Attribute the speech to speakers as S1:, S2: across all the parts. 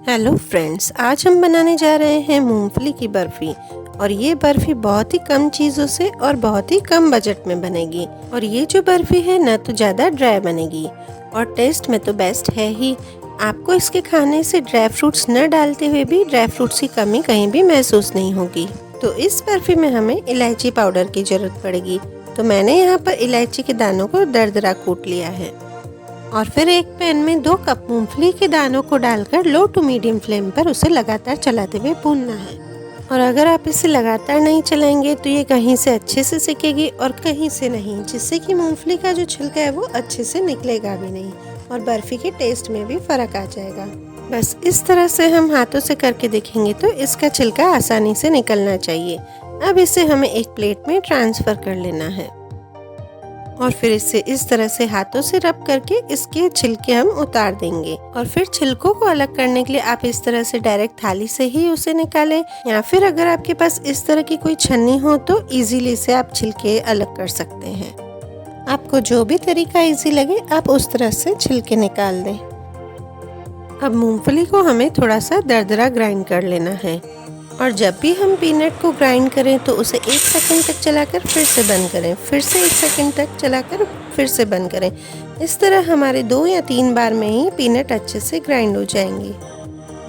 S1: Hello friends, आज हम बनाने जा रहे हैं मूंगफली की बर्फ़ी। और ये बर्फ़ी बहुत ही कम चीज़ों से और बहुत ही कम बजट में बनेगी। और ये जो बर्फ़ी है ना तो ज़्यादा ड्राई बनेगी और टेस्ट में तो बेस्ट है ही। आपको इसके खाने से ड्राई फ्रूट्स न डालते हुए भी ड्राई फ्रूट्स की कमी कहीं भी महसूस नहीं होगी। तो इस बर्फ़ी में हमें इलायची पाउडर की ज़रूरत पड़ेगी। तो मैंने यहाँ पर इलायची के दानों को दरदरा कूट लिया है। और फिर एक पैन में 2 कप मूंगफली के दानों को डालकर लो टू मीडियम फ्लेम पर उसे लगातार चलाते हुए भूनना है। और अगर आप इसे लगातार नहीं चलाएंगे तो ये कहीं से अच्छे से सिकेगी और कहीं से नहीं, जिससे कि मूंगफली का जो छिलका है वो अच्छे से निकलेगा भी नहीं और बर्फ़ी के टेस्ट में भी फ़र्क आ जाएगा। बस इस तरह से हम हाथों से करके देखेंगे तो इसका छिलका आसानी से निकलना चाहिए। अब इसे हमें एक प्लेट में ट्रांसफ़र कर लेना है और फिर इसे इस तरह से हाथों से रब करके इसके छिलके हम उतार देंगे। और फिर छिलकों को अलग करने के लिए आप इस तरह से डायरेक्ट थाली से ही उसे निकालें, या फिर अगर आपके पास इस तरह की कोई छन्नी हो तो इजीली से आप छिलके अलग कर सकते हैं। आपको जो भी तरीका इजी लगे आप उस तरह से छिलके निकाल दें। अब मूंगफली को हमें थोड़ा सा दरदरा ग्राइंड कर लेना है। और जब भी हम पीनट को ग्राइंड करें तो उसे 1 सेकंड तक चलाकर फिर से बंद करें, फिर से 1 सेकंड तक चलाकर फिर से बंद करें। इस तरह हमारे 2 या 3 बार में ही पीनट अच्छे से ग्राइंड हो जाएंगी।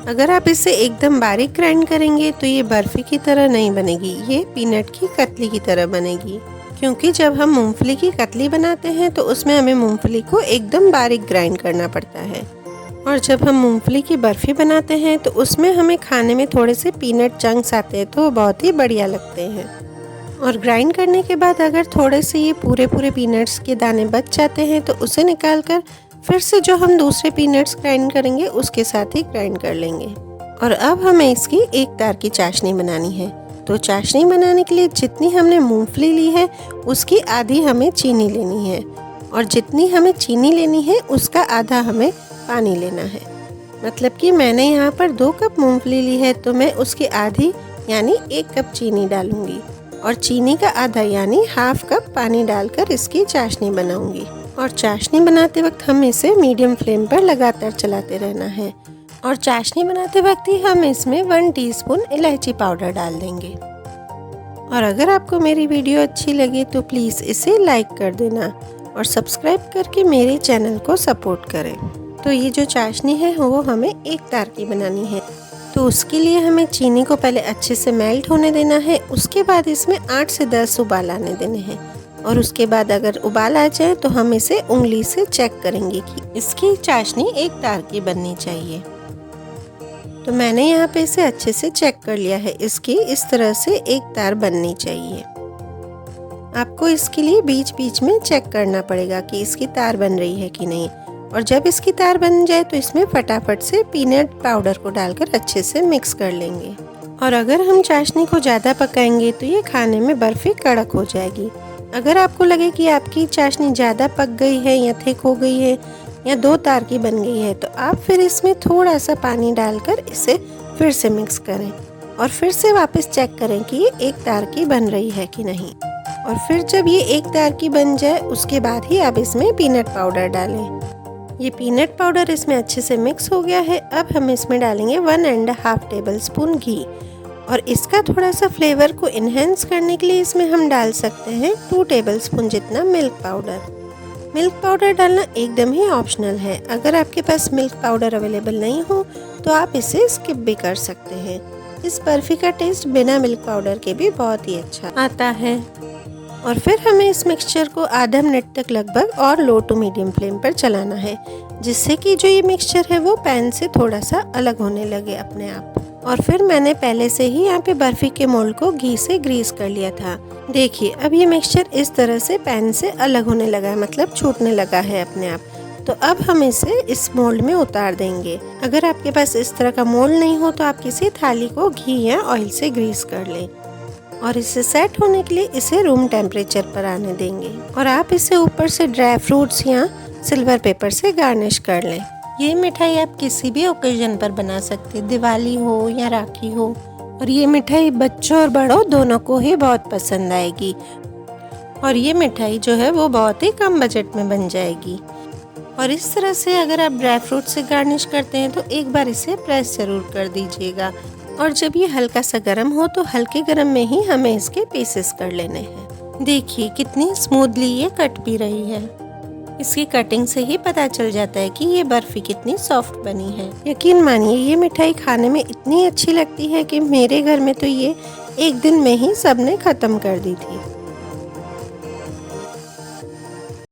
S1: अगर आप इसे एकदम बारीक ग्राइंड करेंगे तो ये बर्फ़ी की तरह नहीं बनेगी, ये पीनट की कतली की तरह बनेगी। क्योंकि जब हम मूंगफली की कतली बनाते हैं तो उसमें हमें मूंगफली को एकदम बारीक ग्राइंड करना पड़ता है। और जब हम मूंगफली की बर्फ़ी बनाते हैं तो उसमें हमें खाने में थोड़े से पीनट चंक्स आते हैं तो बहुत ही बढ़िया लगते हैं। और ग्राइंड करने के बाद अगर थोड़े से ये पूरे पीनट्स के दाने बच जाते हैं तो उसे निकाल कर फिर से जो हम दूसरे पीनट्स ग्राइंड करेंगे उसके साथ ही ग्राइंड कर लेंगे। और अब हमें इसकी एक तार की चाशनी बनानी है। तो चाशनी बनाने के लिए जितनी हमने मूंगफली ली है उसकी आधी हमें चीनी लेनी है, और जितनी हमें चीनी लेनी है उसका आधा हमें पानी लेना है। मतलब कि मैंने यहाँ पर 2 कप मूंगफली ली है तो मैं उसकी आधी यानी 1 कप चीनी डालूंगी और चीनी का आधा यानी हाफ कप पानी डालकर इसकी चाशनी बनाऊंगी। और चाशनी बनाते वक्त हम इसे मीडियम फ्लेम पर लगातार चलाते रहना है। और चाशनी बनाते वक्त ही हम इसमें 1 टीस्पून इलायची पाउडर डाल देंगे। और अगर आपको मेरी वीडियो अच्छी लगे तो प्लीज़ इसे लाइक कर देना और सब्सक्राइब करके मेरे चैनल को सपोर्ट करें। तो ये जो चाशनी है वो हमें एक तार की बनानी है। तो उसके लिए हमें चीनी को पहले अच्छे से मेल्ट होने देना है, उसके बाद इसमें 8 से 10 उबाल आने देने हैं। और उसके बाद अगर उबाल आ जाए तो हम इसे उंगली से चेक करेंगे कि इसकी चाशनी एक तार की बननी चाहिए। तो मैंने यहाँ पे इसे अच्छे से चेक कर लिया है, इसकी इस तरह से एक तार बननी चाहिए। आपको इसके लिए बीच बीच में चेक करना पड़ेगा कि इसकी तार बन रही है कि नहीं। और जब इसकी तार बन जाए तो इसमें फटाफट से पीनट पाउडर को डालकर अच्छे से मिक्स कर लेंगे। और अगर हम चाशनी को ज़्यादा पकाएंगे तो ये खाने में बर्फ़ी कड़क हो जाएगी। अगर आपको लगे कि आपकी चाशनी ज़्यादा पक गई है या थिक हो गई है या 2 तार की बन गई है तो आप फिर इसमें थोड़ा सा पानी डालकर इसे फिर से मिक्स करें और फिर से वापस चेक करें कि ये 1 तार की बन रही है कि नहीं। और फिर जब ये 1 तार की बन जाए उसके बाद ही आप इसमें पीनट पाउडर डालें। ये पीनट पाउडर इसमें अच्छे से मिक्स हो गया है। अब हम इसमें डालेंगे 1.5 टेबलस्पून घी। और इसका थोड़ा सा फ्लेवर को इन्हेंस करने के लिए इसमें हम डाल सकते हैं 2 टेबलस्पून जितना मिल्क पाउडर। मिल्क पाउडर डालना एकदम ही ऑप्शनल है। अगर आपके पास मिल्क पाउडर अवेलेबल नहीं हो तो आप इसे स्किप भी कर सकते हैं। इस बर्फ़ी का टेस्ट बिना मिल्क पाउडर के भी बहुत ही अच्छा आता है। और फिर हमें इस मिक्सचर को आधा मिनट तक लगभग और लो टू मीडियम फ्लेम पर चलाना है, जिससे कि जो ये मिक्सचर है वो पैन से थोड़ा सा अलग होने लगे अपने आप। और फिर मैंने पहले से ही यहाँ पे बर्फ़ी के मोल्ड को घी से ग्रीस कर लिया था। देखिए अब ये मिक्सचर इस तरह से पैन से अलग होने लगा है, मतलब छूटने लगा है अपने आप। तो अब हम इसे इस मोल्ड में उतार देंगे। अगर आपके पास इस तरह का मोल्ड नहीं हो तो आप किसी थाली को घी या ऑयल से ग्रीस कर लें और इसे सेट होने के लिए इसे रूम टेम्परेचर पर आने देंगे। और आप इसे ऊपर से ड्राई फ्रूट्स या सिल्वर पेपर से गार्निश कर लें। ये मिठाई आप किसी भी ओकेजन पर बना सकते हैं, दिवाली हो या राखी हो। और ये मिठाई बच्चों और बड़ों दोनों को ही बहुत पसंद आएगी। और ये मिठाई जो है वो बहुत ही कम बजट में बन जाएगी। और इस तरह से अगर आप ड्राई फ्रूट से गार्निश करते हैं तो एक बार इसे प्रेस ज़रूर कर दीजिएगा। और जब ये हल्का सा गर्म हो तो हल्के गर्म में ही हमें इसके पीसेस कर लेने हैं। देखिए कितनी स्मूथली ये कट भी रही है। इसकी कटिंग से ही पता चल जाता है कि ये बर्फ़ी कितनी सॉफ्ट बनी है। यकीन मानिए ये मिठाई खाने में इतनी अच्छी लगती है कि मेरे घर में तो ये एक दिन में ही सबने ख़त्म कर दी थी।